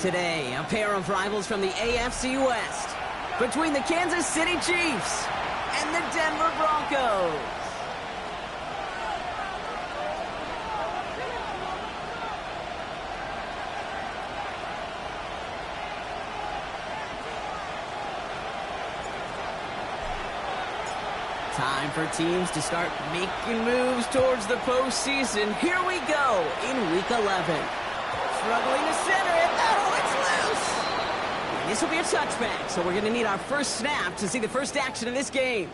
Today, a pair of rivals from the AFC West between the Kansas City Chiefs and the Denver Broncos. Time for teams to start making moves towards the postseason. Here we go in Week 11. Struggling to center it. Oh, it's loose. This will be a touchback, so we're going to need our first snap to see the first action of this game.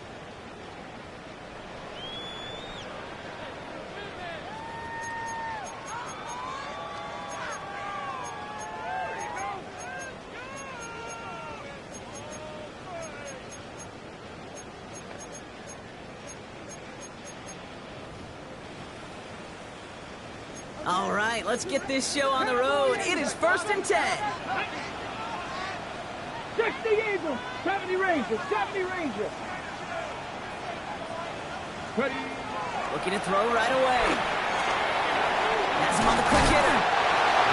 All right, let's get this show on the road. It is 1st and 10. 60 Eagles, 70 Rangers, 70 Rangers. Ready. Looking to throw right away. Has him on the quick hitter.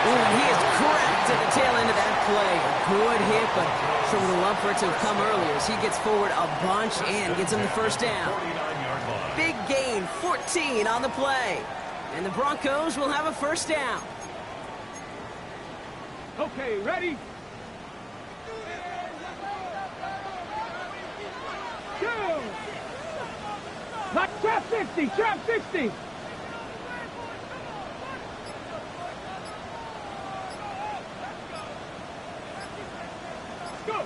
Ooh, he is cracked at the tail end of that play. A good hit, but sure would have loved for it to have come earlier as he gets forward a bunch and gets him the first down. Big gain, 14 on the play. And the Broncos will have a first down. Okay, ready? Go! Trap 60, trap 60! Go!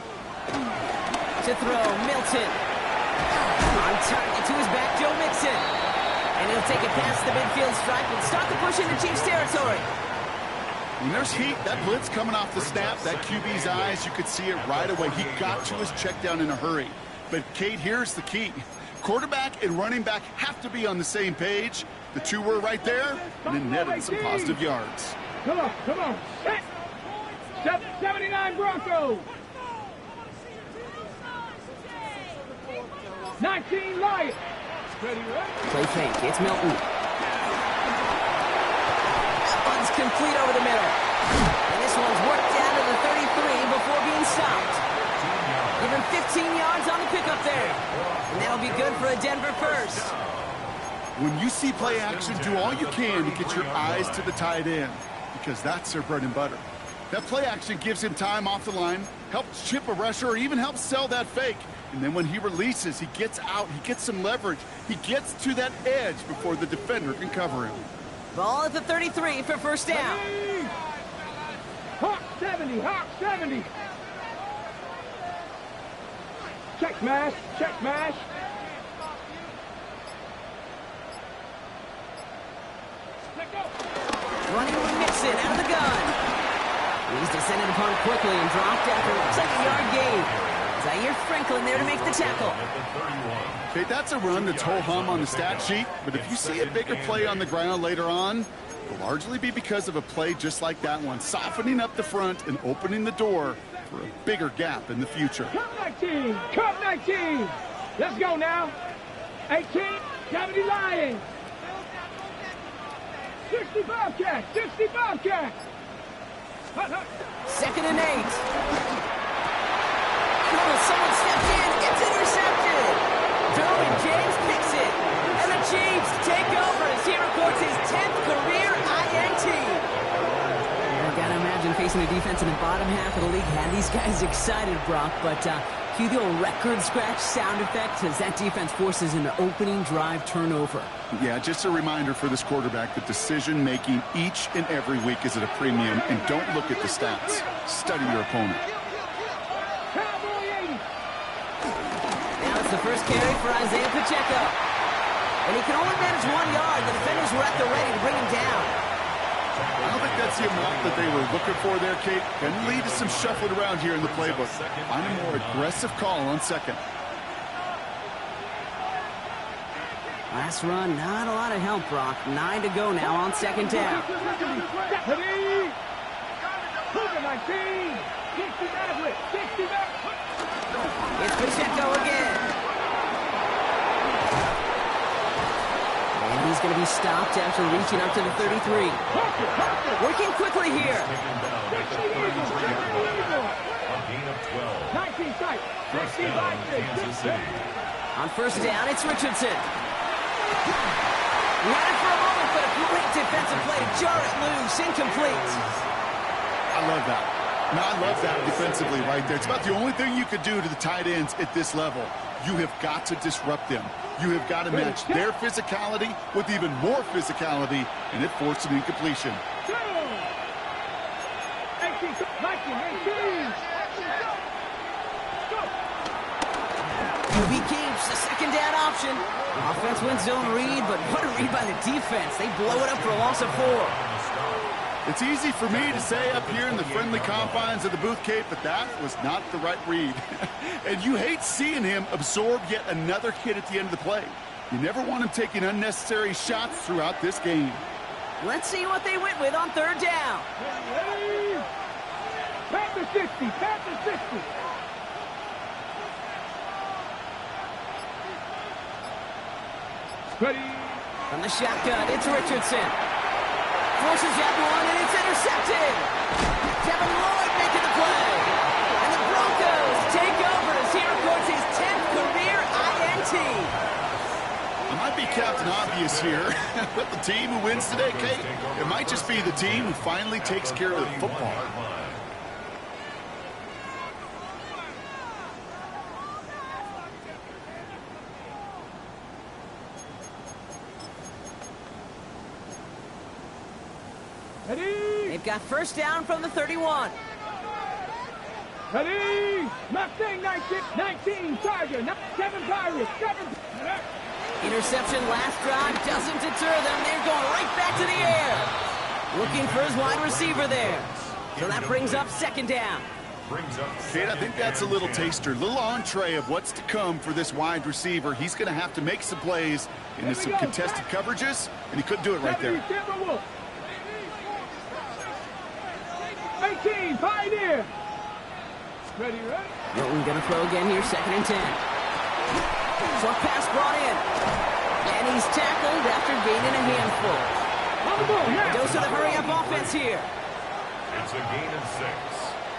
To throw, Milton. On target to his back, Joe Mixon. And he'll take it past the midfield stripe and start the push into Chiefs territory. When there's heat, that blitz coming off the snap, that QB's eyes, you could see it right away. He got to his check down in a hurry. But, Kate, here's the key. Quarterback and running back have to be on the same page. The two were right there, and it netted some positive yards. Come on, come on. 79 Broncos. 19 Lions. Play fake. It's Milton. That one's complete over the middle. And this one's worked down to the 33 before being stopped. Even 15 yards on the pickup there. And that'll be good for a Denver first. When you see play action, do all you can to get your eyes to the tight end, because that's their bread and butter. That play action gives him time off the line, helps chip a rusher, or even helps sell that fake. And then when he releases, he gets out, he gets some leverage. He gets to that edge before the defender can cover him. Ball at the 33 for first down. Hawk 70, Hawk 70. Check mash, check mash. Running with Mixon out of the gun. He's descended upon quickly and dropped after looks like a yard gain. Zaire Franklin there to make the tackle. Okay, that's a run that's ho-hum on the stat sheet, but if you see a bigger play on the ground later on, it'll largely be because of a play just like that one, softening up the front and opening the door for a bigger gap in the future. Cup 19, Cup 19. Let's go now. 18, 70 Lions. 65 catch, 65 catch. 2nd and 8. Someone stepped in. It's intercepted. Derwin James picks it. And the Chiefs take over as he records his 10th career INT. I've got to imagine facing a defense in the bottom half of the league had these guys excited, Brock. But cue the old record scratch sound effect as that defense forces an opening drive turnover. Yeah, just a reminder for this quarterback that decision-making each and every week is at a premium. And don't look at the stats. Study your opponent. The first carry for Isaiah Pacheco. And he can only manage 1 yard. The defenders were at the ready to bring him down. I don't think that's the amount that they were looking for there, Kate. Can lead to some shuffling around here in the playbook. Find a more aggressive call on second. Last run, not a lot of help, Brock. 9 to go now on 2nd down. It's Pacheco again. And he's going to be stopped after reaching up to the 33. Working quickly here. 19 tight. 16 by 6. On first down, it's Richardson. Ran it for a moment, but a great defensive play to jar it loose. Incomplete. I love that. Now, I love that defensively right there. It's about the only thing you could do to the tight ends at this level. You have got to disrupt them. You have got to match their physicality with even more physicality, and it forced an incompletion. 18, 19, 18. QB keeps the second down option. Offense wins zone read, but what a read by the defense. They blow it up for a loss of 4. It's easy for me to say up here in the friendly confines of the Booth Cape, but that was not the right read. And you hate seeing him absorb yet another hit at the end of the play. You never want him taking unnecessary shots throughout this game. Let's see what they went with on third down. Panther 60, Panther 60. Ready. From the shotgun, it's Richardson. Forces that one, and it's intercepted. Devin Lloyd making the play. And the Broncos take over as he records his 10th career INT. I might be Captain Obvious here, but the team who wins today, Kate, it might just be the team who finally takes care of the football. Ready. They've got first down from the 31. Ready. Mustang 19, Tiger, 7 Pirates, 7. Interception last drive doesn't deter them. They're going right back to the air. Looking for his wide receiver there. So that brings up second down. Kate, I think that's a little taster, a little entree of what's to come for this wide receiver. He's going to have to make some plays into some contested coverages, and he couldn't do it right there. 18, Pioneer. Ready, right? Milton going to throw again here, second and 10. Short pass brought in. And he's tackled after gaining a handful. On the ball, now. Dose of the hurry-up offense here. It's a gain of 6.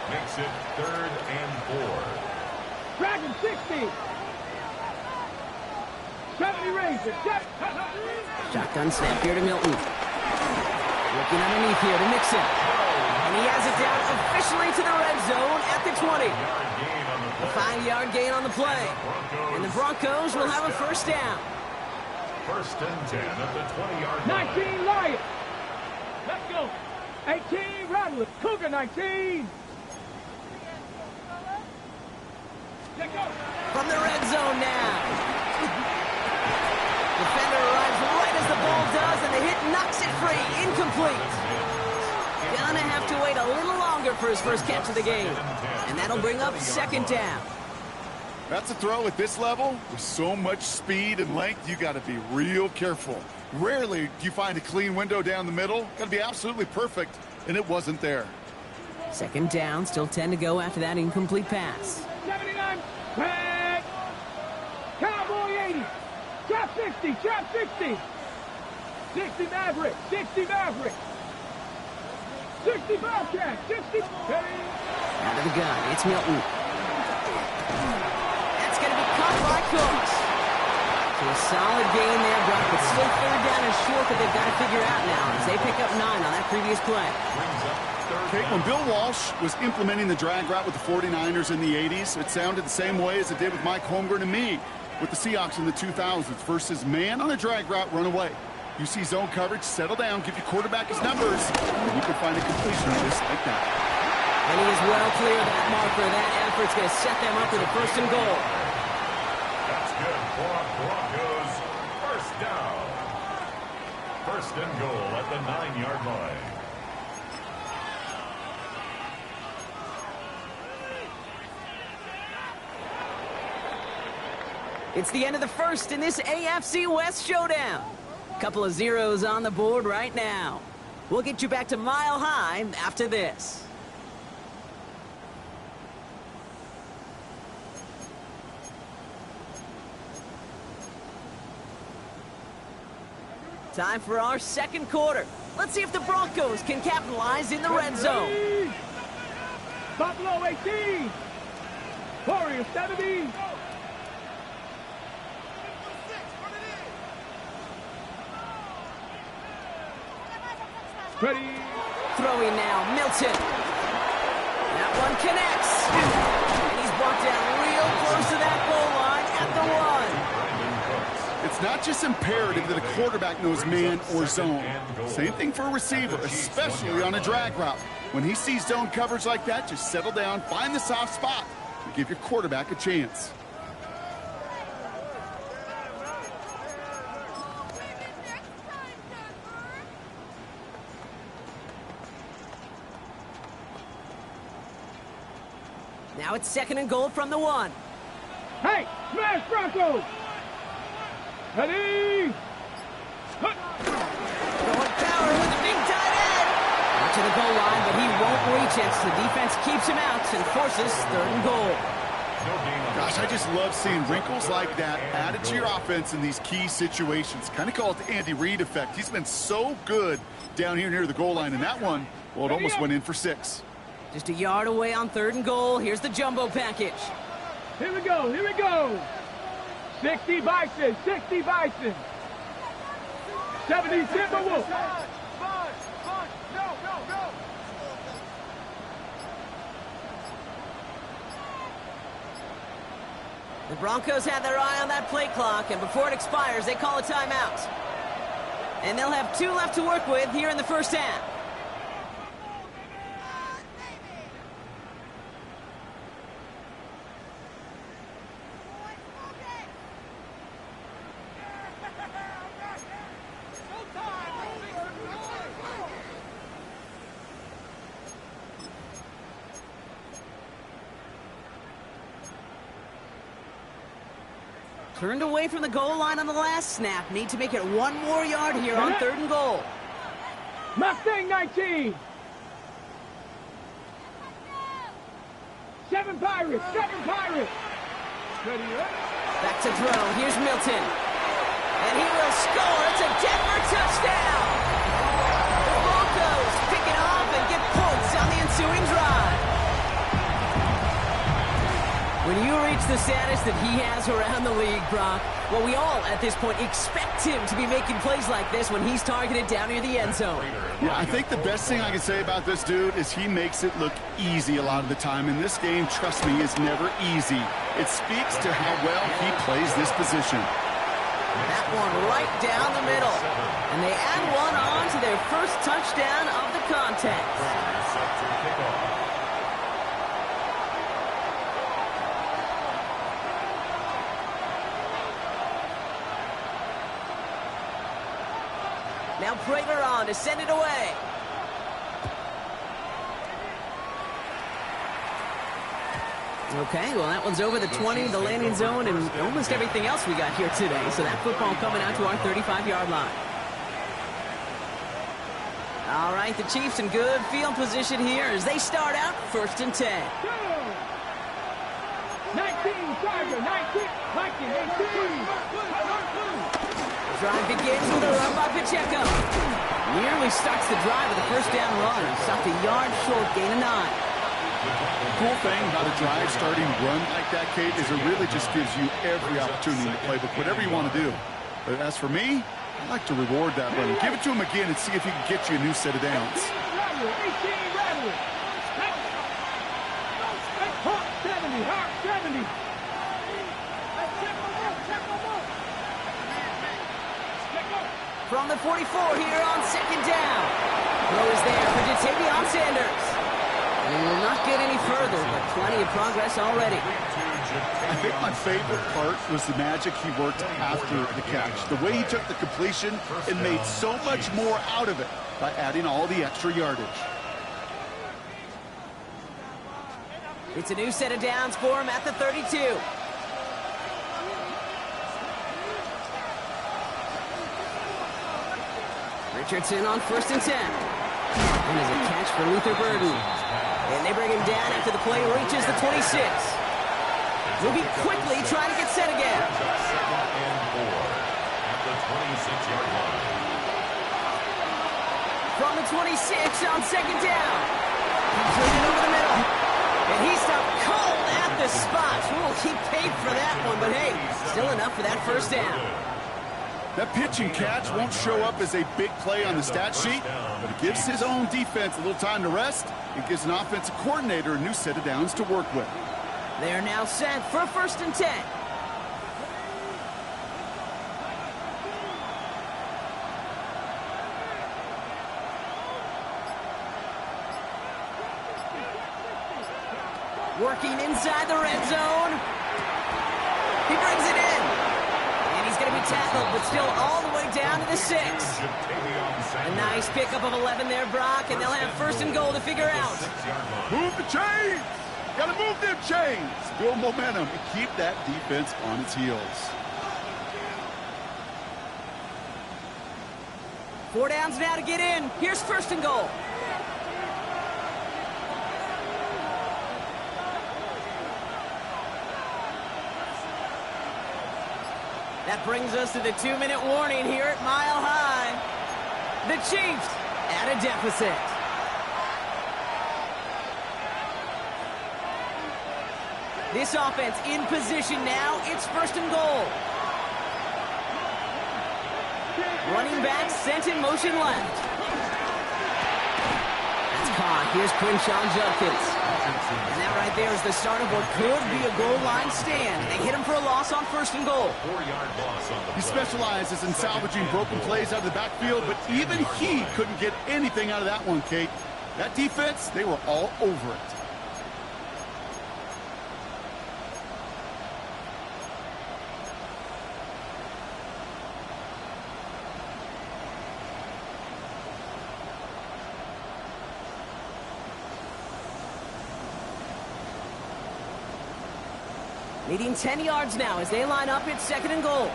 Makes it 3rd and 4. Dragon 60. 70 Razor. Shotgun snap here to Milton. Looking underneath here to Mixon. And he has it down officially to the red zone at the 20. A 5-yard gain on the play. And the Broncos will have a first down. First and 10 at the 20-yard line. 19 Lion. Let's go. 18 Rattler. Cougar 19. Let's go. From the red zone now. Defender arrives right as the ball does, and the hit knocks it free. Incomplete. Gonna have to wait a little longer for his first catch of the game. And that'll bring up second down. That's a throw at this level. With so much speed and length, you got to be real careful. Rarely do you find a clean window down the middle. Got to be absolutely perfect, and it wasn't there. Second down, still 10 to go after that incomplete pass. 79. Back. Cowboy 80. Trap 60. Trap 60. 60 Maverick. 60 Maverick. 60 Bobcat. 60. Out of the gun, it's Milton. That's going to be caught by Cooks. So a solid gain there, Brock, but still third down and short that they've got to figure out now as they pick up 9 on that previous play. Okay, when Bill Walsh was implementing the drag route with the 49ers in the 80s, it sounded the same way as it did with Mike Holmgren and me with the Seahawks in the 2000s versus man on a drag route, run away. You see zone coverage, settle down, give your quarterback his numbers, and you can find a completion just like that. And he is well clear of that marker. That effort's going to set them up with a first and goal. That's good for Broncos. First down. First and goal at the 9-yard line. It's the end of the first in this AFC West showdown. Couple of zeros on the board right now. We'll get you back to Mile High after this. Time for our second quarter. Let's see if the Broncos can capitalize in the red zone. Buffalo 18. Warriors 70. Ready. Throwing now, Milton. That one connects. And he's brought down real close to that goal line at the 1. It's not just imperative that a quarterback knows man or zone. Same thing for a receiver, especially on a drag route. When he sees zone coverage like that, just settle down, find the soft spot, and give your quarterback a chance. Now it's 2nd and goal from the 1. Hey, smash Broncos. Ready. Going power with the big tight end. Out to the goal line, but he won't reach it. So the defense keeps him out and forces 3rd and goal. Gosh, I just love seeing wrinkles like that added to your offense in these key situations. Kind of call it the Andy Reid effect. He's been so good down here near the goal line. And that one, well, it almost went in for 6. Just a yard away on 3rd and goal. Here's the jumbo package. Here we go. Here we go. 60 Bison. 60 Bison. 70 Timberwolves. The Broncos have their eye on that play clock, and before it expires, they call a timeout. And they'll have 2 left to work with here in the 1st half. Turned away from the goal line on the last snap. Need to make it 1 more yard here on 3rd and goal. Mustang 19. 7 Pirates. 7 Pirates. Ready, Back to throw. Here's Milton. And he will score. It's a Denver touchdown. The Broncos pick it off and get points on the ensuing drive. When you reach the status that he has around the league, Brock, well, we all at this point expect him to be making plays like this when he's targeted down near the end zone. Yeah, I think the best thing I can say about this dude is he makes it look easy a lot of the time. And this game, trust me, is never easy. It speaks to how well he plays this position. That one right down the middle. And they add one on to their first touchdown of the contest. Now Prater on to send it away. Okay, well, that one's over the 20, the landing zone, and almost everything else we got here today. So that football coming out to our 35-yard line. All right, the Chiefs in good field position here as they start out 1st and 10. 19, Tiger, 19, Viking, 18. Drive begins with a run by Pacheco. Nearly starts the drive with a 1st down run. Stopped a yard short, gain of 9. Cool thing about a drive starting run like that, Kate, is it really just gives you every opportunity to play whatever you want to do. But as for me, I like to reward that run. Give it to him again and see if he can get you a new set of downs. 70. From the 44 here on 2nd down. Throw is there for Jatavion Sanders. And he will not get any further, but plenty of progress already. I think my favorite part was the magic he worked after the catch. The way he took the completion and made so much more out of it by adding all the extra yardage. It's a new set of downs for him at the 32. Richardson on 1st and 10. And there's a catch for Luther Burden. And they bring him down after the play reaches the 26. We'll be quickly trying to get set again. 2nd and 4 at the 26-yard line. From the 26 on 2nd down. Completed over the middle. And he stopped cold at the spot. for that first down. That pitch and catch won't show up as a big play on the stat sheet, but it gives his own defense a little time to rest. It gives an offensive coordinator a new set of downs to work with. They are now set for 1st and 10. Working inside the red zone. He brings it in. And he's going to be tackled, but still all the way down to the 6. A nice pickup of 11 there, Brock, and they'll have 1st and goal to figure out. Move the chains! Gotta move them chains! Build momentum and keep that defense on its heels. 4 downs now to get in. Here's 1st and goal. That brings us to the 2-minute warning here at Mile High. The Chiefs at a deficit. This offense in position now. It's 1st and goal. Running back sent in motion left. That's caught. Here's Quinshawn Judkins. And that right there is the start of what could be a goal line stand. They hit him for a loss on 1st and goal. 4-yard loss on the He specializes in salvaging broken plays out of the backfield, but even he couldn't get anything out of that one, Kate. That defense, they were all over it. Leading 10 yards now as they line up. It's 2nd and goal.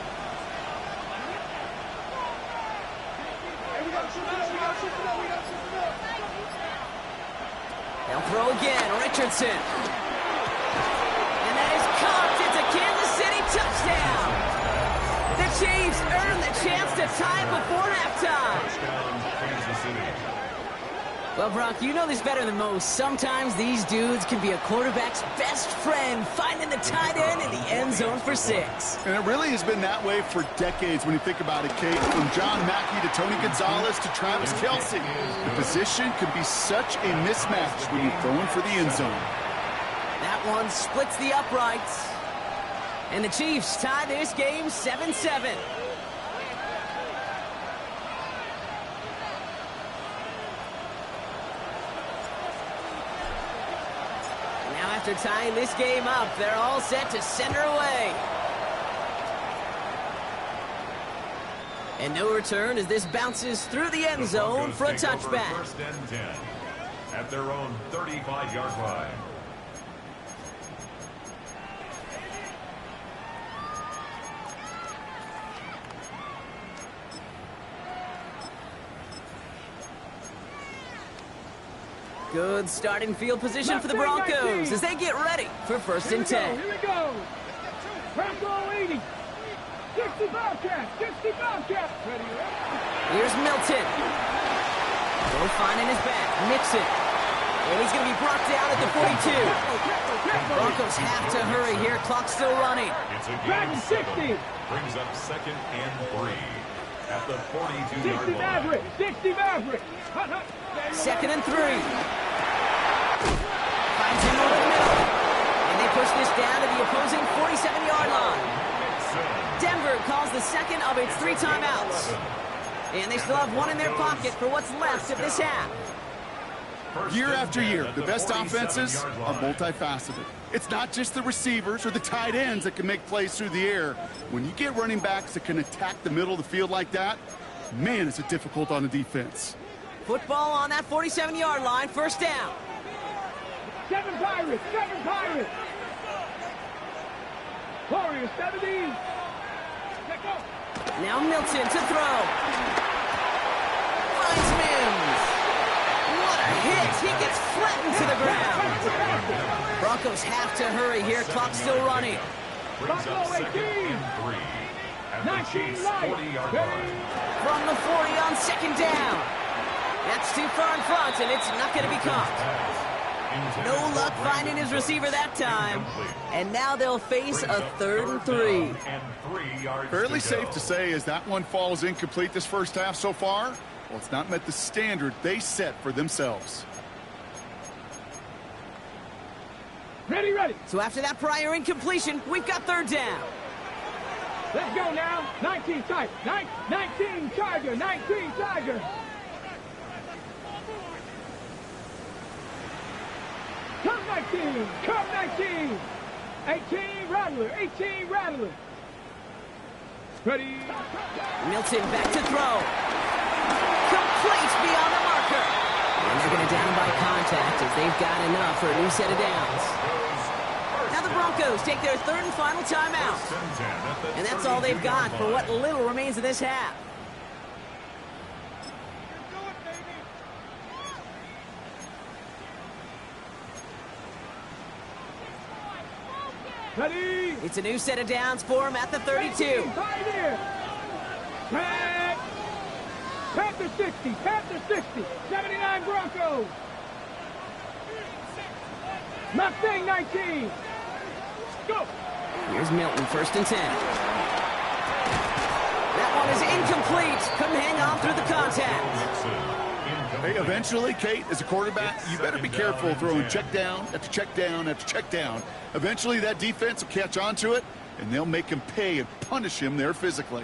They'll throw again. Richardson. And that is caught. It's a Kansas City touchdown. The Chiefs earn the chance to tie it before halftime. Kansas City. Well, Brock, you know this better than most. Sometimes these dudes can be a quarterback's best friend, finding the tight end in the end zone for 6. And it really has been that way for decades when you think about it, Kate. From John Mackey to Tony Gonzalez to Travis Kelce. The position can be such a mismatch when you're throwing for the end zone. That one splits the uprights. And the Chiefs tie this game 7-7. After tying this game up, they're all set to send her away. And no return as this bounces through the end zone for a touchback. 1st and 10 at their own 35-yard line. Good starting field position for the Broncos as they get ready for 1st and 10. Here we go. Bronco 80. 60 Bobcats. 60 Bobcats. Ready, right? Here's Milton. No finding his back. Nixon. And he's going to be brought down at the 42. Broncos have to hurry here. Clock's still running. It's a gain of 7. Brings up 2nd and 3 at the 42-yard line. 60 Maverick. 60 Maverick. 2nd and 3. Finds him over the middle. And they push this down to the opposing 47-yard line. Denver calls the 2nd of its 3 timeouts. And they still have 1 in their pocket for what's left of this half. Year after year, the best offenses are multifaceted. It's not just the receivers or the tight ends that can make plays through the air. When you get running backs that can attack the middle of the field like that, man, is it difficult on the defense. Football on that 47-yard line, 1st down. 7 Pirates, 7 Pirates. Warriors, 70. Now Milton to throw. Finds Mims. What a hit. He gets flattened to the ground. Broncos have to hurry here. Clock still running. Brings up 2nd and 3 at the Chiefs' 40-yard line. From the 40 on 2nd down. That's too far in front, and it's not going to be caught. No luck finding his receiver that time. And now they'll face a 3rd and 3. Fairly safe to say as that one falls incomplete this first half so far, well, it's not met the standard they set for themselves. Ready, ready. So after that prior incompletion, we've got 3rd down. Let's go now. 19 Tiger. 19 Tiger. 19 Tiger. Come 19. Come 19. 18 Rattler. 18 Rattler. Ready. Milton back to throw. Complete beyond the marker. And they're going to down by contact as they've got enough for a new set of downs. Now the Broncos take their 3rd and final timeout. And that's all they've got for what little remains of this half. Ready. It's a new set of downs for him at the 32. Panther 60. Panther 60. 79 Broncos. Mustang 19. Go. Here's Milton, 1st and 10. That one is incomplete. Couldn't hang on through the contact. Hey, eventually, Kate, as a quarterback, you better be careful throwing check down after check down after check down. Eventually, that defense will catch on to it, and they'll make him pay and punish him there physically.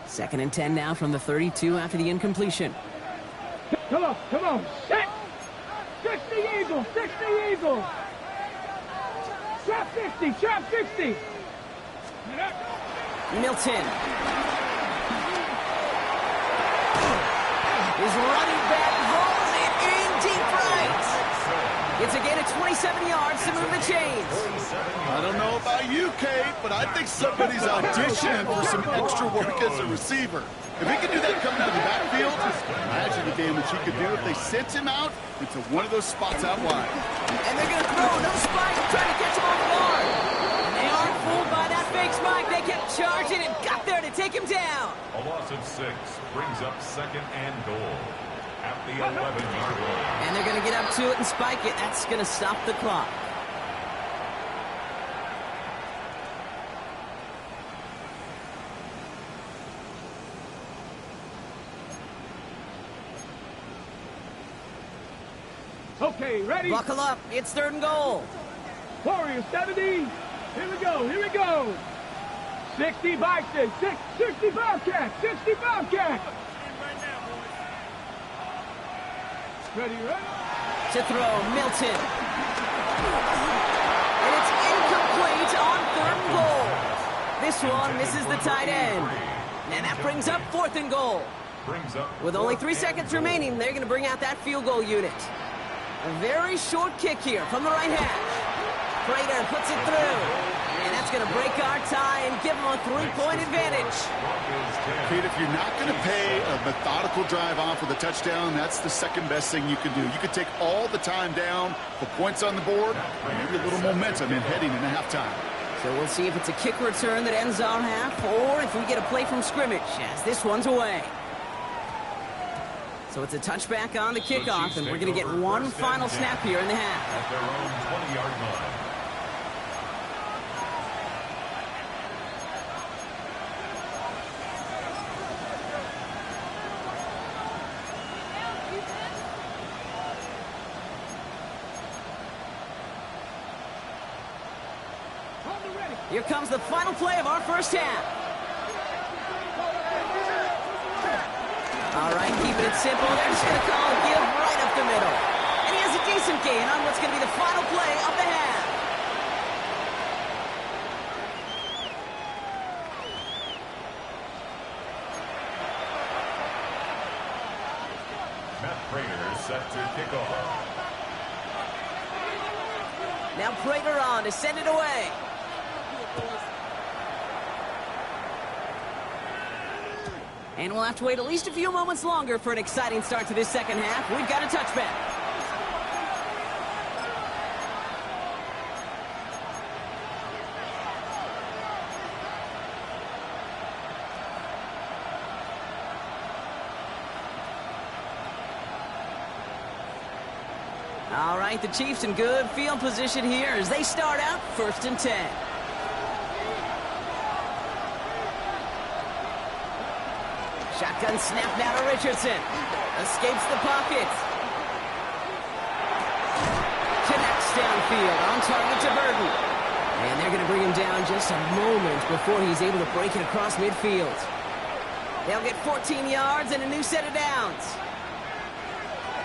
Second and 10 now from the 32 after the incompletion. Come on, come on. 60 Eagles, 60 Eagles. Trap 60, trap 60. Milton. His running back rolls it in deep right. It's a gain of 27 yards to move the chains. I don't know about you, Kate, but I think somebody's auditioning for some extra work as a receiver. If he can do that coming out of the backfield, imagine the damage he could do if they sent him out into one of those spots out wide. And they're going to throw, no spike, trying to catch him off guard. And they aren't fooled by that fake spike. They kept charging and got there to take him down. A loss of 6 brings up 2nd and goal at the 11-yard line. And they're going to get up to it and spike it. That's going to stop the clock. Okay, ready? Buckle up. It's 3rd and goal. Warriors 70. Here we go, here we go. 60 Bison, 60 Bobcats, 60 Bobcats. Ready, ready? To throw, Milton. And it's incomplete on 3rd and goal. This one misses the tight end. And that brings up 4th and goal. With only 3 seconds remaining, they're going to bring out that field goal unit. A very short kick here from the right hash. Prater puts it through. And that's going to break our tie and give them a 3-point advantage. Kate, if you're not going to pay a methodical drive off with a touchdown, that's the second best thing you can do. You could take all the time down, put points on the board, and maybe a little momentum in heading into halftime. So we'll see if it's a kick return that ends our half, or if we get a play from scrimmage, as this one's away. So it's a touchback on the kickoff, and we're going to get one final snap here in the half. At their own 20-yard line. Here comes the final play of our first half. All right, keeping it simple. They're just going to call a give right up the middle. And he has a decent gain on what's going to be the final play of the half. Matt Prater is set to kick off. Now Prater on to send it away. And we'll have to wait at least a few moments longer for an exciting start to this second half. We've got a touchback. All right, the Chiefs in good field position here as they start out 1st and 10. Shotgun snap now to Richardson. Escapes the pocket. Connects downfield. On target to Burton. And they're going to bring him down just a moment before he's able to break it across midfield. They'll get 14 yards and a new set of downs.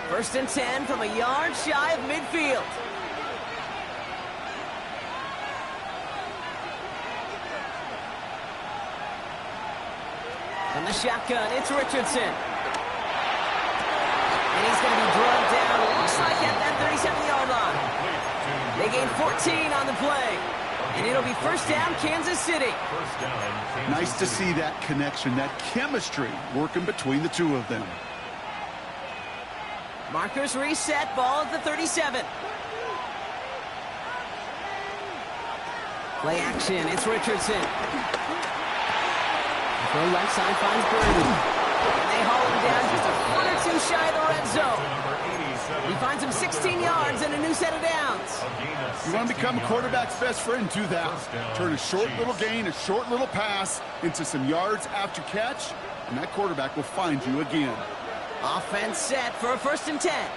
1st and 10 from a yard shy of midfield. From the shotgun, it's Richardson. And he's going to be drugged down, looks like at that 37-yard line. They gain 14 on the play. And it'll be 1st down, Kansas City. Nice to see that connection, that chemistry working between the two of them. Markers reset, ball at the 37. Play action, it's Richardson. From left side finds Burton. And they haul him down just a foot or two shy of the red zone. He finds him 16 yards and a new set of downs. You want to become a quarterback's best friend? Do that. Turn a short little gain, a short little pass into some yards after catch, and that quarterback will find you again. Offense set for a 1st and 10.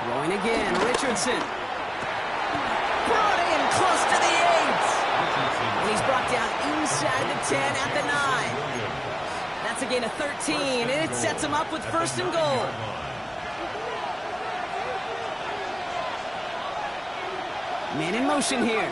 Throwing again, Richardson. Brought in close to the 8. And he's brought down inside the 10 at the 9. That's a gain of 13, and it sets him up with 1st and goal. Man in motion here.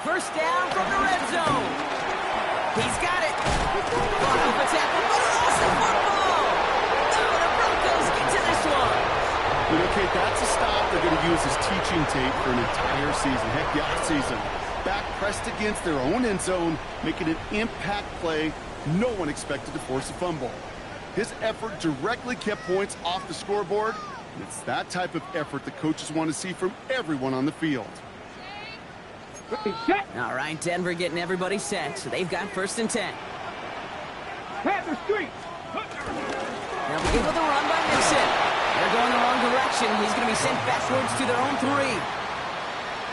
First down from the red zone. He's got it. Brought up a tackle, but lost the football. Oh, the Broncos get to this one. Okay, that's a stop they're going to use as teaching tape for an entire season. Heck, the offseason. Back pressed against their own end zone, making an impact play. No one expected to force a fumble. His effort directly kept points off the scoreboard. And it's that type of effort that coaches want to see from everyone on the field. All right, Denver getting everybody set, so they've got 1st and 10. Panther Street. They'll begin with a run by Nixon. They're going the wrong direction. He's going to be sent backwards to their own 3.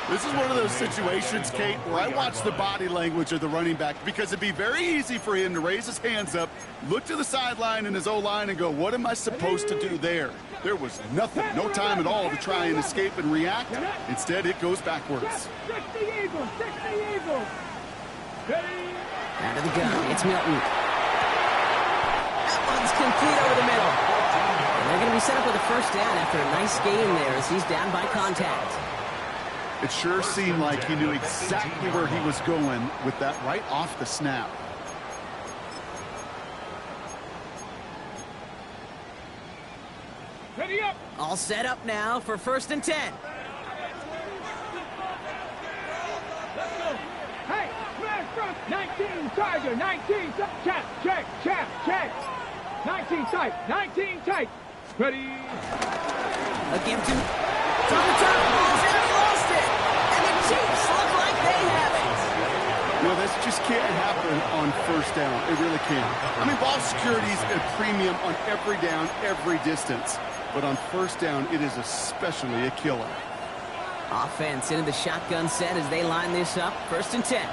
This is one of those situations, Kate, where I watch the body language of the running back because it'd be very easy for him to raise his hands up, look to the sideline in his O-line and go, what am I supposed to do there? There was nothing, no time at all to try and escape and react. Instead, it goes backwards. 60 Eagles, 60 Eagles. Out of the gun, it's Milton. That one's complete over the middle. And they're going to be set up with a 1st down after a nice gain there as he's down by contact. It sure seemed like he knew exactly where he was going with that right off the snap. Ready up. All set up now for 1st and 10. Let's go. Hey, smash front. 19 Tiger, 19 check, check, check, check. 19 tight, 19 tight. Ready. Again to from the top, balls in, he lost it. And the Chiefs look like they have it. You know, this just can't happen on 1st down. It really can't. I mean, ball security is a premium on every down, every distance. But on 1st down, it is especially a killer. Offense into the shotgun set as they line this up. 1st and 10.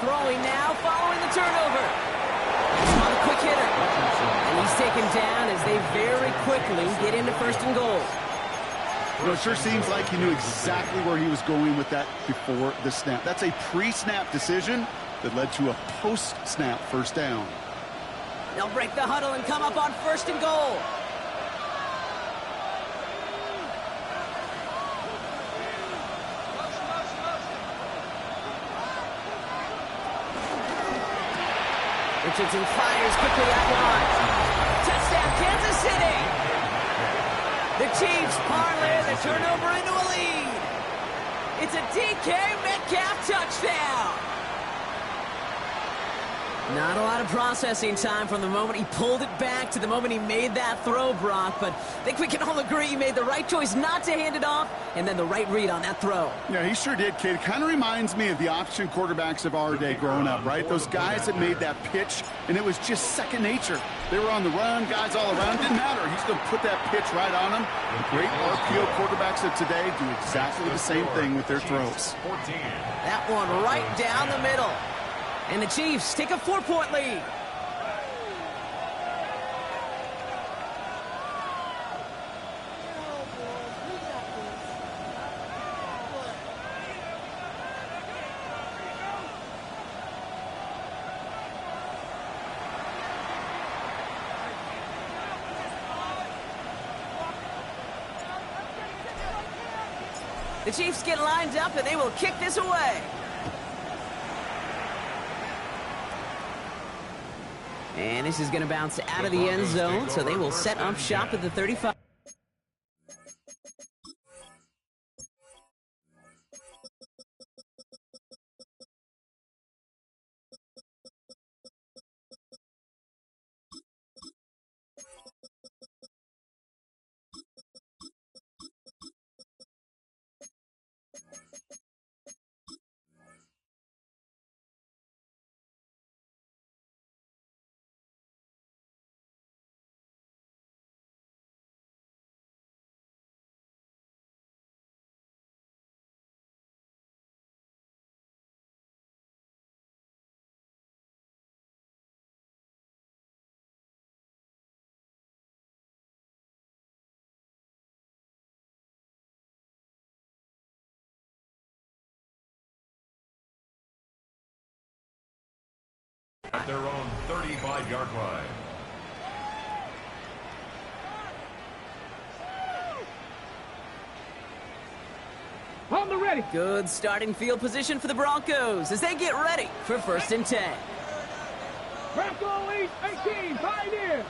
Throwing now, following the turnover. He's on a quick hitter. And he's taken down as they very quickly get into 1st and goal. You know, it sure seems like he knew exactly where he was going with that before the snap. That's a pre-snap decision that led to a post-snap 1st down. They'll break the huddle and come up on 1st and goal. Richardson fires quickly out wide. Touchdown, Kansas City! The Chiefs parlay the turnover into a lead. It's a DK Metcalf touchdown. Not a lot of processing time from the moment he pulled it back to the moment he made that throw, Brock. But I think we can all agree he made the right choice not to hand it off, and then the right read on that throw. Yeah, he sure did, kid. Kind of reminds me of the option quarterbacks of our day growing up, right? Those guys that made that pitch, and it was just second nature. They were on the run, guys all around. Didn't matter. He's going to put that pitch right on them. The great RPO quarterbacks of today do exactly the same thing with their throws. That one right down the middle. And the Chiefs take a 4-point lead. The Chiefs get lined up and they will kick this away. And this is going to bounce out of the end zone, so they will set up shop at the 35. At their own 35-yard line. On the ready. Good starting field position for the Broncos as they get ready for 1st and 10. Bronco lead 18, Pioneer.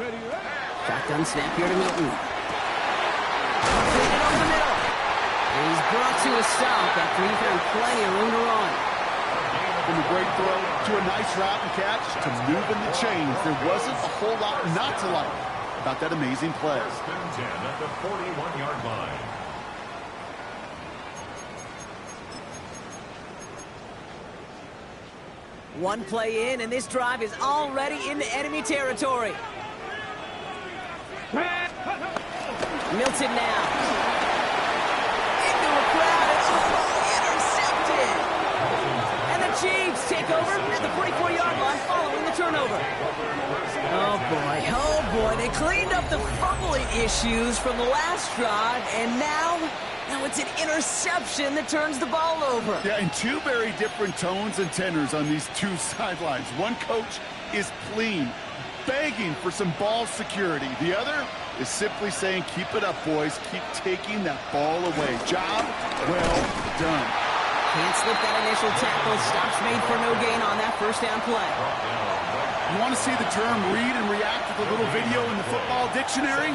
Ready, ready. Shotgun snap here to Milton. Completed over the middle. And he's brought to a stop after he found plenty of room to run. From a great throw to a nice route and catch to moving the chains. There wasn't a whole lot not to like about that amazing play. 1st and 10 at the 41-yard line. One play in, and this drive is already into enemy territory. Milton now. Into a crowd, and intercepted. And the Chiefs take over at the 44-yard line following the turnover. Oh boy, they cleaned up the fumbling issues from the last drive, and now it's an interception that turns the ball over. Yeah, and two very different tones and tenors on these two sidelines. One coach is clean, begging for some ball security. The other is simply saying, keep it up, boys. Keep taking that ball away. Job well done. Can't slip that initial tackle. Stops made for no gain on that 1st down play. You want to see the term read and react with a little video in the football dictionary?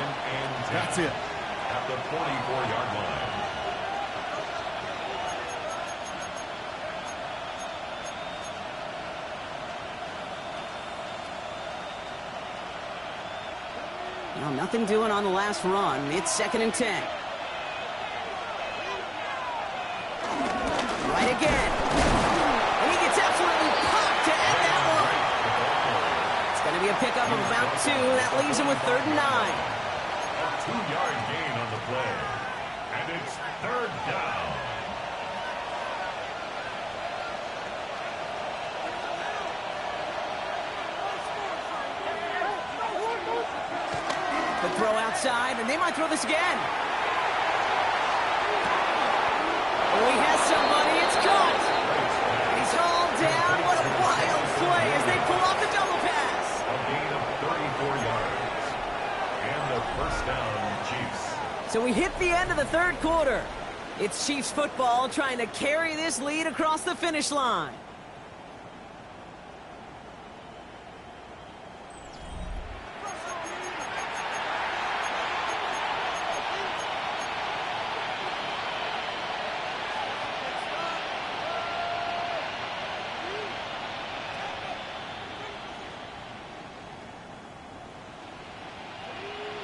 That's it. At the 44-yard line. Well, nothing doing on the last run. It's 2nd and 10. Right again. And he gets absolutely popped to end that one. It's going to be a pickup of about 2. That leaves him with 3rd and 9. A 2-yard gain on the play. And it's 3rd down. The throw outside, and they might throw this again. Oh, he has somebody. It's caught. He's all down. What a wild play as they pull off the double pass. A gain of 34 yards. And the 1st down, Chiefs. So we hit the end of the 3rd quarter. It's Chiefs football trying to carry this lead across the finish line.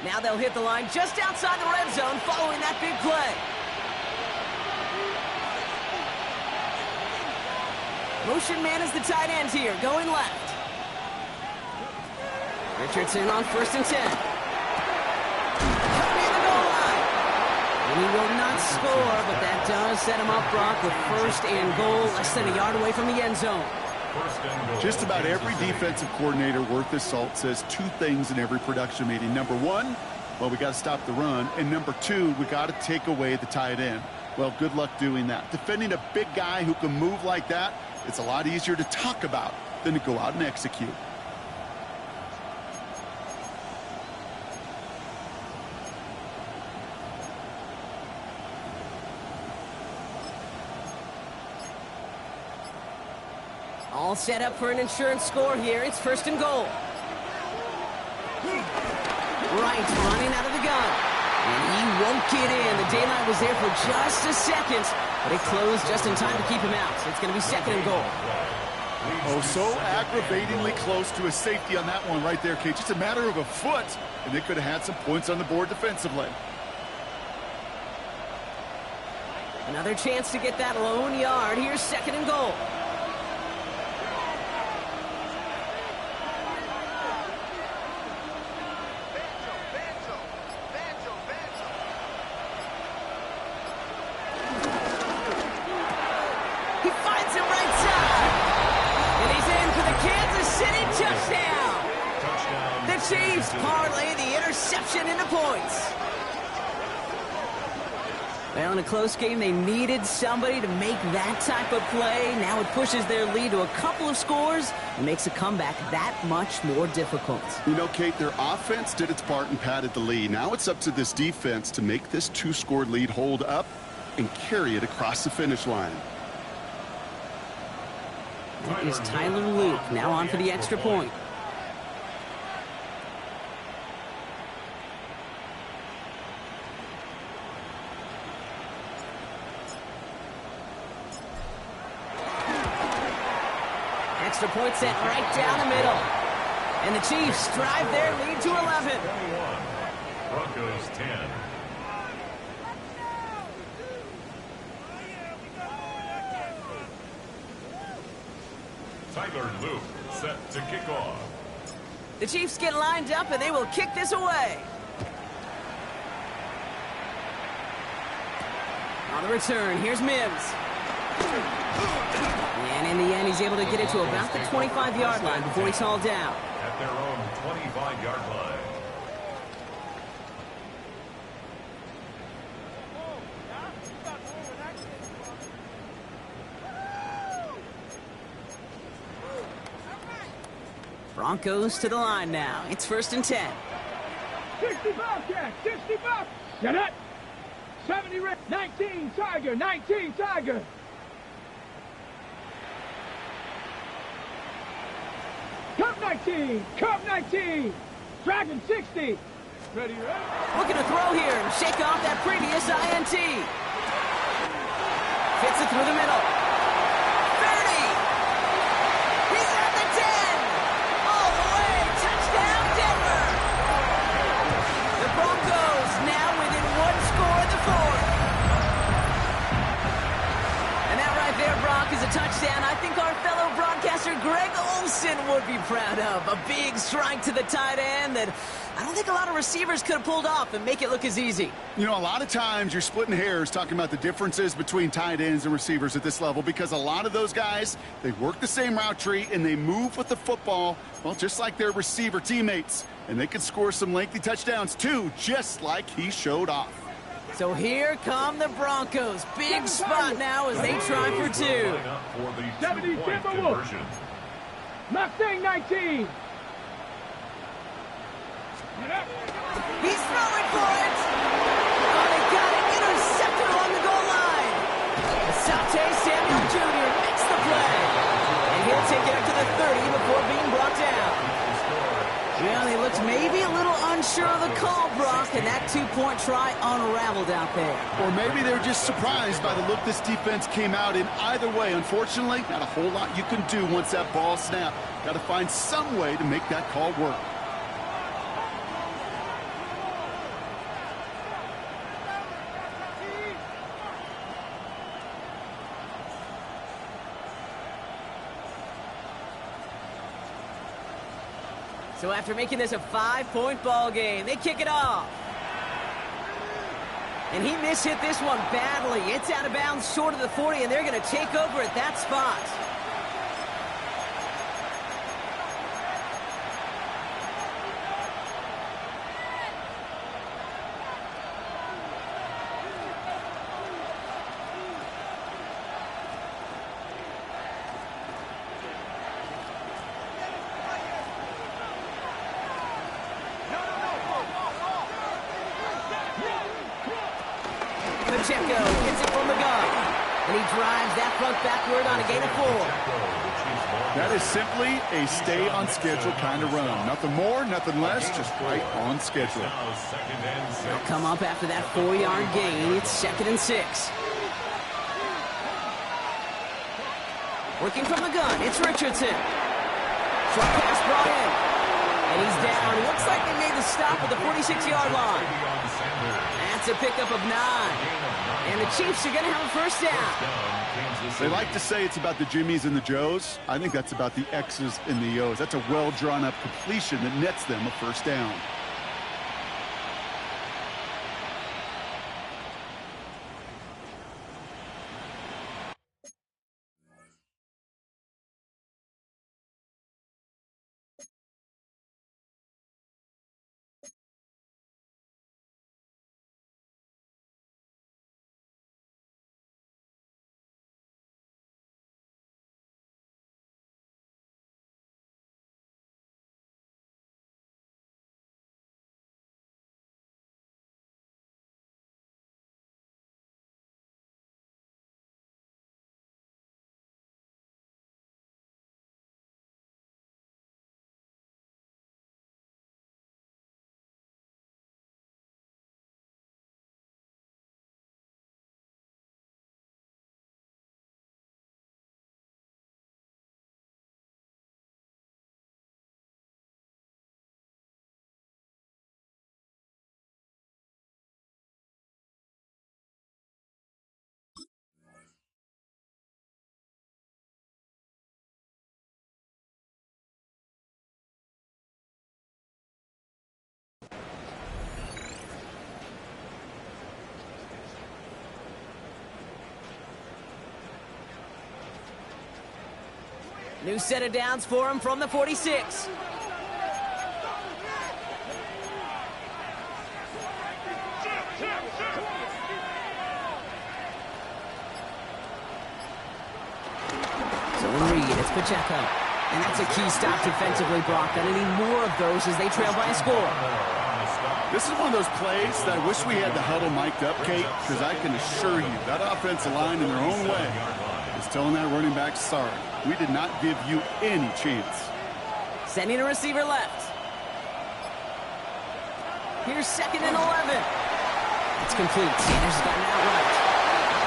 Now they'll hit the line just outside the red zone following that big play. Motion man is the tight end here, going left. Richardson on 1st and 10. Coming in the goal line. And he will not score, but that does set him up, Brock, with 1st and goal, less than a yard away from the end zone. Just about every defensive coordinator worth his salt says 2 things in every production meeting. Number 1, well, we got to stop the run. And number 2, we got to take away the tight end. Well, good luck doing that. Defending a big guy who can move like that, it's a lot easier to talk about than to go out and execute. All set up for an insurance score here. It's 1st and goal. Right, running out of the gun. And he won't get in. The daylight was there for just a second, but it closed just in time to keep him out. So it's going to be 2nd and goal. Oh, so aggravatingly close to a safety on that one right there, Kate. Just a matter of a foot, and they could have had some points on the board defensively. Another chance to get that lone yard. Here's 2nd and goal. He finds him right side. And he's in for the Kansas City touchdown. The Chiefs parlay the interception into points. Well, in a close game, they needed somebody to make that type of play. Now it pushes their lead to a couple of scores and makes a comeback that much more difficult. You know, Kate, their offense did its part and padded the lead. Now it's up to this defense to make this 2-score lead hold up and carry it across the finish line. That is Tyler Luke, now on for the extra point. Extra point set right down the middle. And the Chiefs drive their lead to 11. Broncos 10. Tyler Luke set to kick off. The Chiefs get lined up and they will kick this away. On the return, here's Mims. And in the end, he's able to get it to about the 25-yard line before he's hauled down. At their own 25-yard line. Broncos to the line now. It's 1st and 10. 60 Bobcat, 60 Bob. Get it. 70 Red, 19 Tiger, 19 Tiger. Cup 19, Cup 19. Dragon 60. Ready, ready. Looking to throw here and shake off that previous INT. Fits it through the middle. 30. He's at the 10. All the way. Touchdown, Denver. The Broncos now within 1 score of the 4th. And that right there, Brock, is a touchdown I think our fellow broadcaster Greg Olsen would be proud of. A big strike to the tight end that I don't think a lot of receivers could have pulled off and make it look as easy. You know, a lot of times you're splitting hairs talking about the differences between tight ends and receivers at this level because a lot of those guys, they work the same route tree and they move with the football, well, just like their receiver teammates. And they can score some lengthy touchdowns, too, just like he showed off. So here come the Broncos. Big spot now as they try for 2. 70 Timberwolves. Mustang 19. He's throwing for it. Oh, they got it. Intercepted along the goal line. Asante Samuel Jr. makes the play. And he'll take it up to the 30 before being brought down. Well, he looks maybe a little unsure of the call, Brock, and that 2-point try unraveled out there. Or maybe they're just surprised by the look this defense came out in. Either way, unfortunately, not a whole lot you can do once that ball snapped. Got to find some way to make that call work. So after making this a 5-point ball game, they kick it off. And he mishit this one badly. It's out of bounds short of the 40, and they're going to take over at that spot. Pacheco gets it from the gun, and he drives that front backward on a gain of 4. That is simply a stay-on-schedule kind of run. Nothing more, nothing less, just right on schedule. They'll come up after that 4-yard gain. It's 2nd and 6. Working from the gun, it's Richardson. Short pass brought in, and he's down. Looks like they made the stop at the 46-yard line. That's a pickup of 9. And the Chiefs are going to have a first down. They like to say it's about the Jimmies and the Joes. I think that's about the X's and the O's. That's a well-drawn-up completion that nets them a first down. New set of downs for him from the 46. So in Reed, it's Pacheco. And that's a key stop defensively, Brock. Got any more of those as they trail by a score. This is one of those plays that I wish we had the huddle mic'd up, Kate, because I can assure you that offensive line in their own way is telling that running back, sorry, we did not give you any chance. Sending a receiver left. Here's 2nd and 11. It's complete. Sanders has got an outright.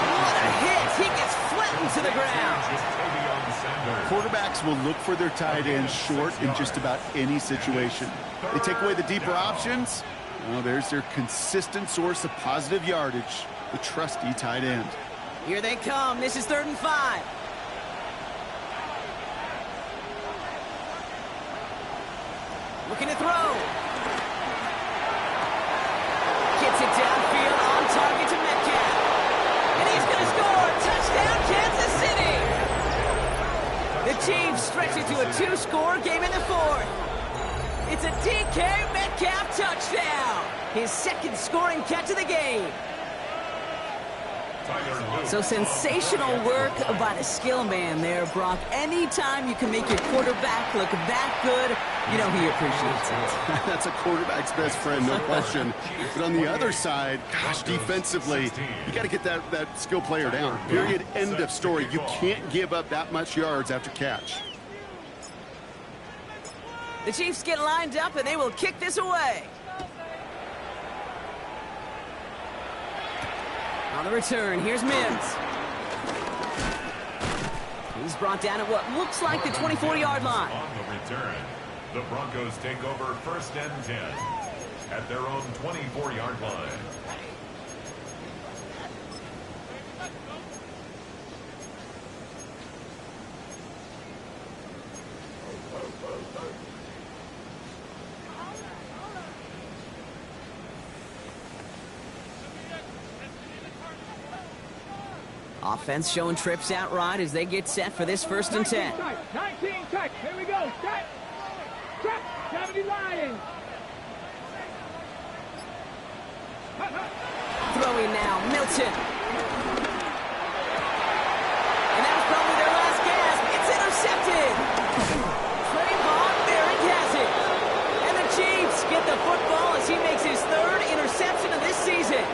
What a hit! He gets flattened to the ground. Quarterbacks will look for their tight ends short in just about any situation. They take away the deeper options. Well, there's their consistent source of positive yardage, the trusty tight end. Here they come. This is 3rd and 5. Looking to throw. Gets it downfield on target to Metcalf. And he's going to score. Touchdown, Kansas City. The Chiefs stretch it to a 2-score game in the 4th. It's a DK Metcalf touchdown. His 2nd scoring catch of the game. So sensational work by the skill man there, Brock. Anytime you can make your quarterback look that good, you know he appreciates it. That's a quarterback's best friend, no question. But on the other side, gosh, defensively, you got to get that skill player down. Period, end of story. You can't give up that much yards after catch. The Chiefs get lined up, and they will kick this away. On the return, here's Mims. He's brought down at what looks like the 24-yard line. On the return, the Broncos take over 1st and 10 at their own 24-yard line. Offense showing trips out right as they get set for this 1st and 10. 19 tight. Here we go. Set. Trap. 70 Lions. Throwing now, Milton. And that was probably their last gasp. It's intercepted. Trayvon Merrick has it. And the Chiefs get the football as he makes his 3rd interception of this season.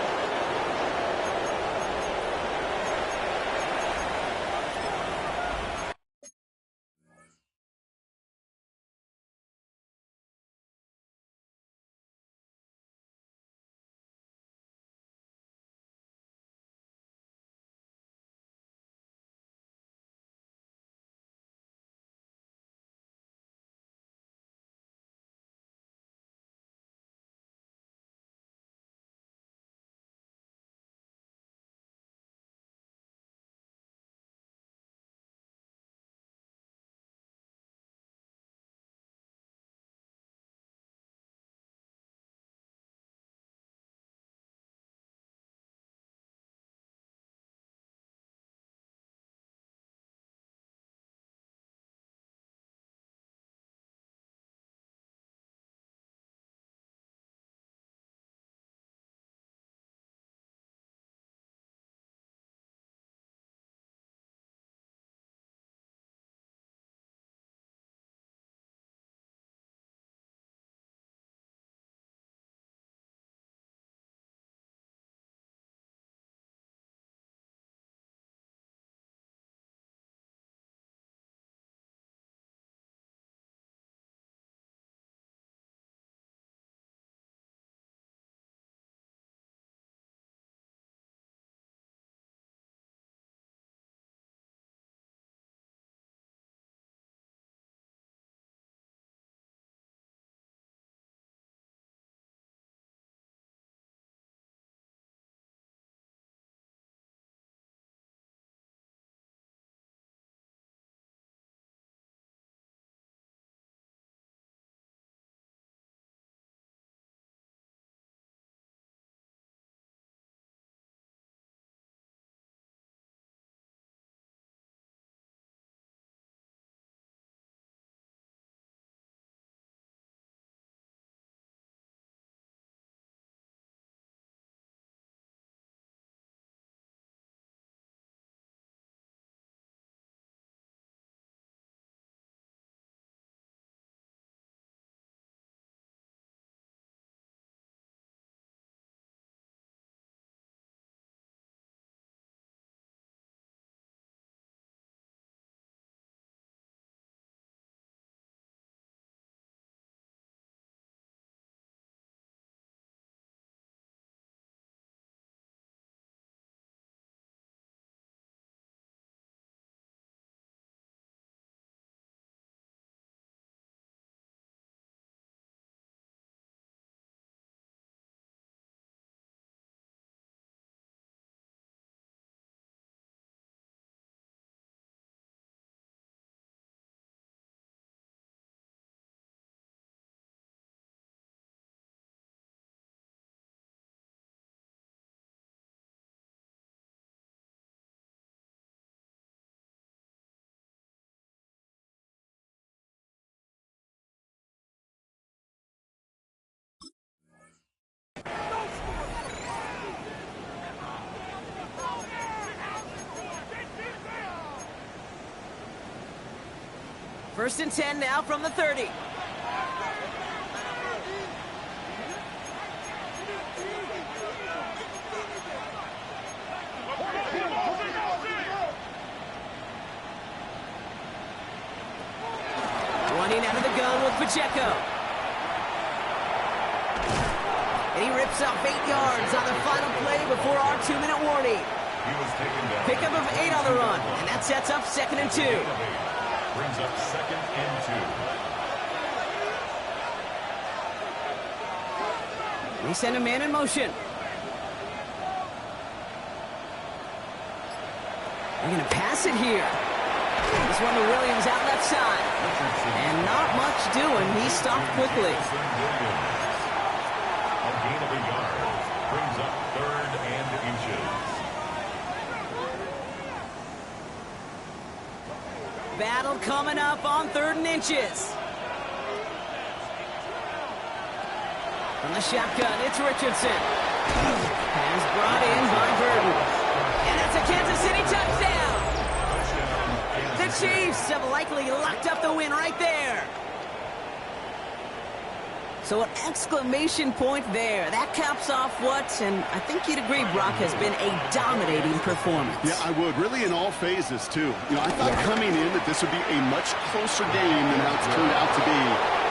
First and 10 now from the 30. Running out of the gun with Pacheco. And he rips off 8 yards on the final play before our 2-minute warning. He was taken down. Pickup of 8 on the run, and that sets up 2nd and 2. Brings up 2nd and 2. We send a man in motion. They're going to pass it here. This one to Williams out left side. And not much doing. He stopped quickly. A gain of a yard. Brings up 3rd and inches. Battle coming up on 3rd and inches. From the shotgun, it's Richardson. Pass brought in by Burton. And that's a Kansas City touchdown. The Chiefs have likely locked up the win right there. So an exclamation point there. That caps off what, and I think you'd agree, Brock, has been a dominating performance. Yeah, I would. Really in all phases, too. You know, I thought coming in that this would be a much closer game than how it's turned out to be.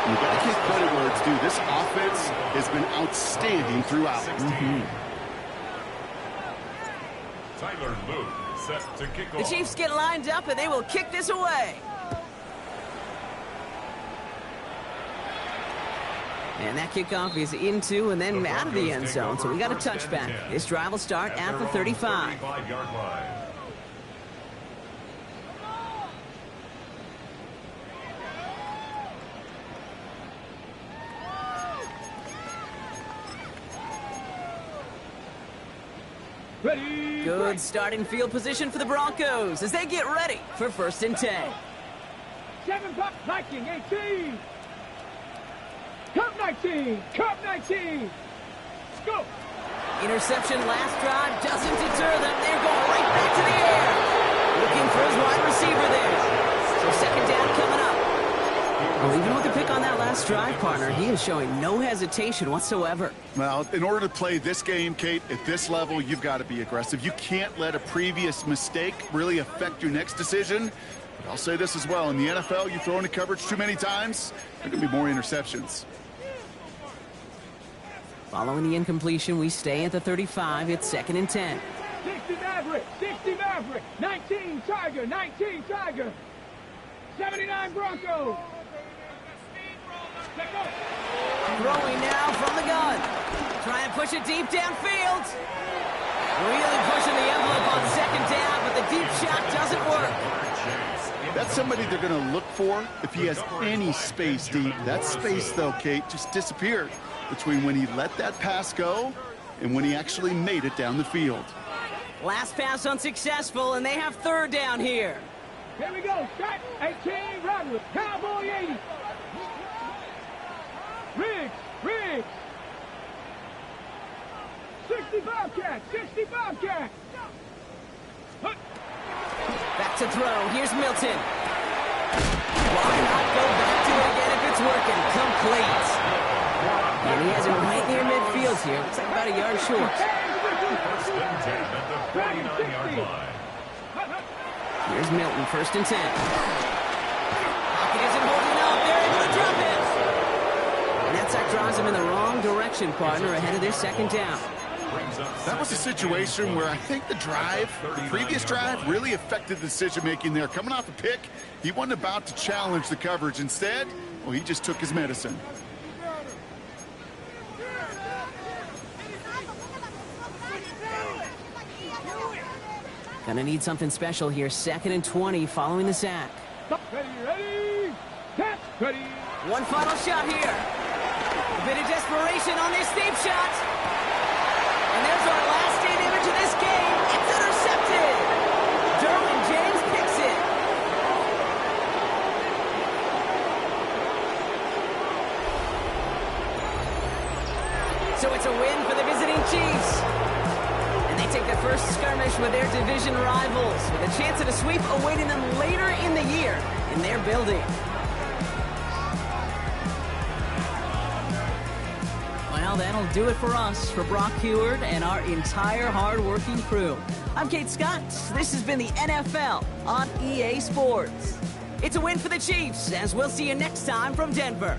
And you've got to give credit where it's due. This offense has been outstanding throughout. Tyler Luke set to kick off. The Chiefs get lined up, and they will kick this away. And that kickoff is into and then out of the end zone, so we got a touchback. This drive will start at the 35. 35-yard line. Ready. Good starting field position for the Broncos as they get ready for 1st and 10. 7 puck, Viking 18. Cup 19. Cup 19. Go. Interception last drive doesn't deter them. They're going right back to the air. Looking for his wide receiver there. So 2nd down coming up. Well, even with the pick on that last drive, partner, he is showing no hesitation whatsoever. Well, in order to play this game, Kate, at this level, you've got to be aggressive. You can't let a previous mistake really affect your next decision. But I'll say this as well. In the NFL, you throw into coverage too many times, there are going to be more interceptions. Following the incompletion, we stay at the 35. It's 2nd and 10. 60 Maverick. 60 Maverick. 19 Tiger. 19 Tiger. 79 Broncos. Throwing now from the gun. Try and push it deep downfield. Really pushing the envelope on 2nd down, but the deep shot doesn't work. That's somebody they're going to look for if he has any space deep. That space, though, Kate, just disappeared between when he let that pass go and when he actually made it down the field. Last pass unsuccessful, and they have 3rd down here. Here we go. Start 18 Rodwood. Cowboy 80. Riggs. 65 cat. 65 cat. Back to throw. Here's Milton. Why not go back to it again if it's working? Complete. And he has it right near midfield here. Looks like about a yard short. 1st and 10 at the 49-yard line. Here's Milton, 1st and 10. Pocket isn't holding up. They're able to drop it. And that sack draws him in the wrong direction, partner, ahead of their 2nd down. That was a situation where I think the previous drive, really affected the decision-making there. Coming off a pick, he wasn't about to challenge the coverage. Instead, well, he just took his medicine. Gonna need something special here. 2nd and 20 following the sack. Ready. Catch. Ready. One final shot here. A bit of desperation on this deep shot. And there's our last state image of this game. It's intercepted. Derwin James picks it. So it's a win for the visiting Chiefs. And they take their first skirmish with their division rivals, with a chance at a sweep awaiting them later in the year in their building. Well, that'll do it for us, for Brock Heward and our entire hard-working crew. I'm Kate Scott. This has been the NFL on EA Sports. It's a win for the Chiefs, as we'll see you next time from Denver.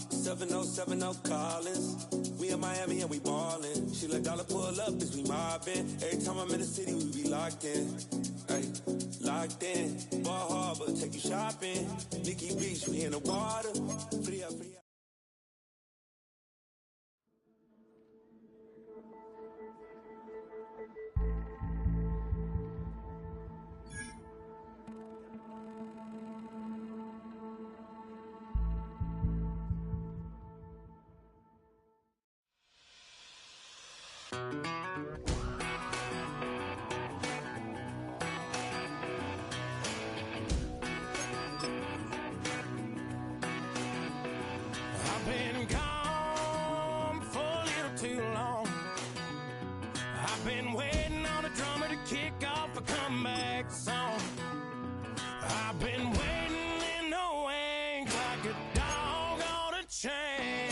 7070 Collins. We in Miami and we ballin'. She let dollar pull up as we mobbin'. Every time I'm in the city, we be locked in. Ay, locked in. Bar Harbor, take you shopping. Nikki Beach, we in the water. Fria, fria. I've been gone for a little too long. I've been waiting on a drummer to kick off a comeback song. I've been waiting in the wings like a dog on a chain.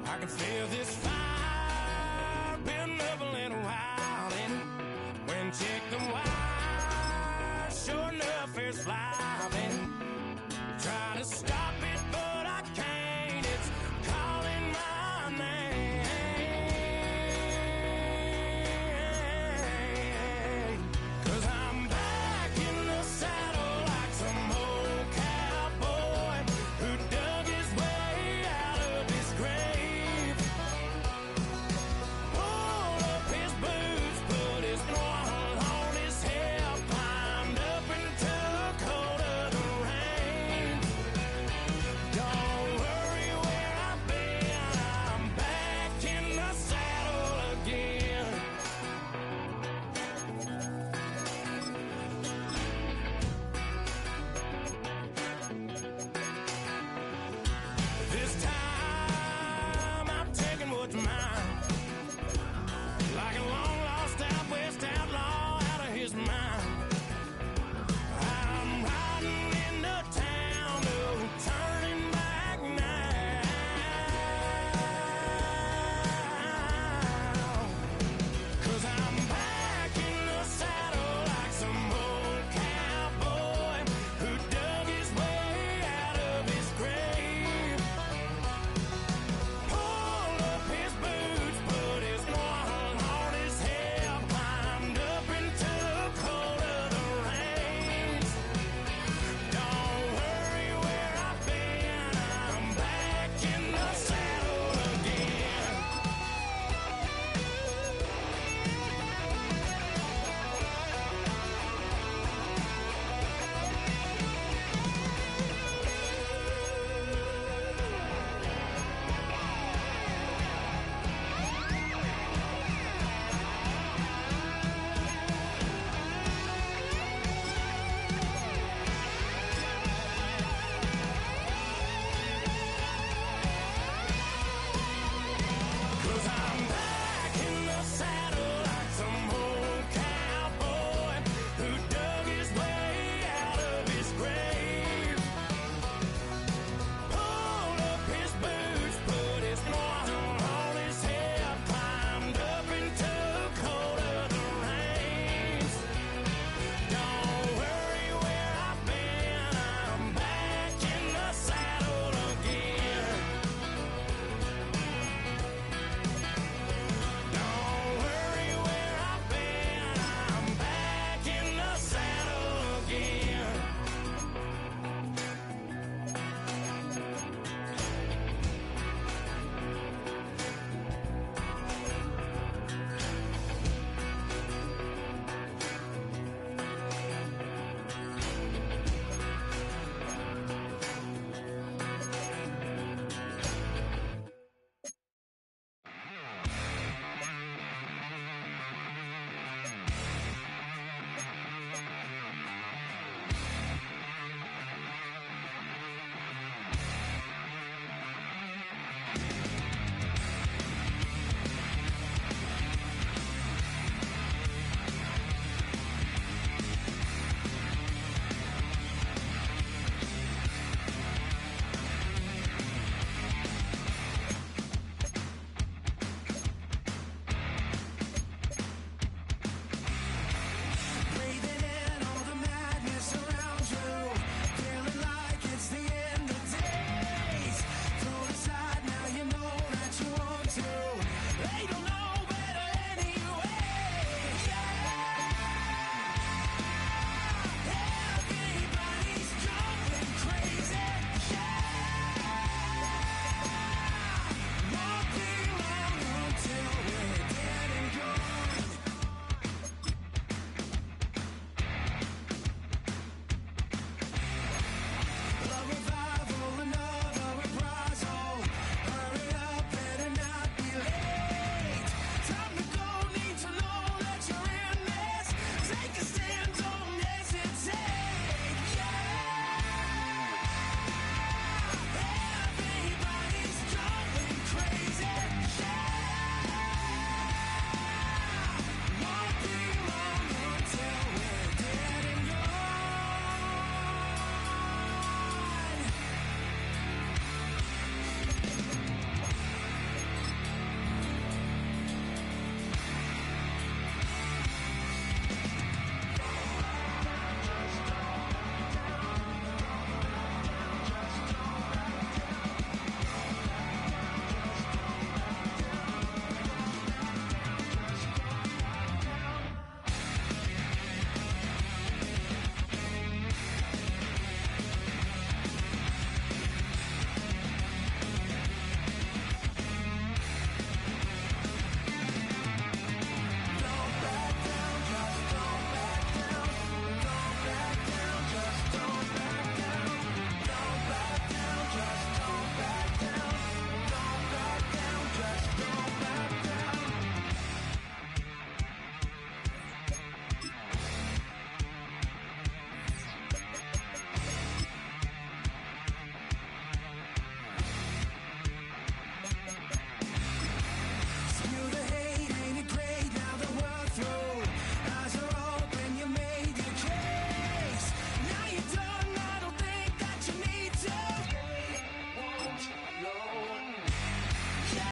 I can feel this fire, been up a little while, and when check the wire, sure enough, it's flying. Try to stop it.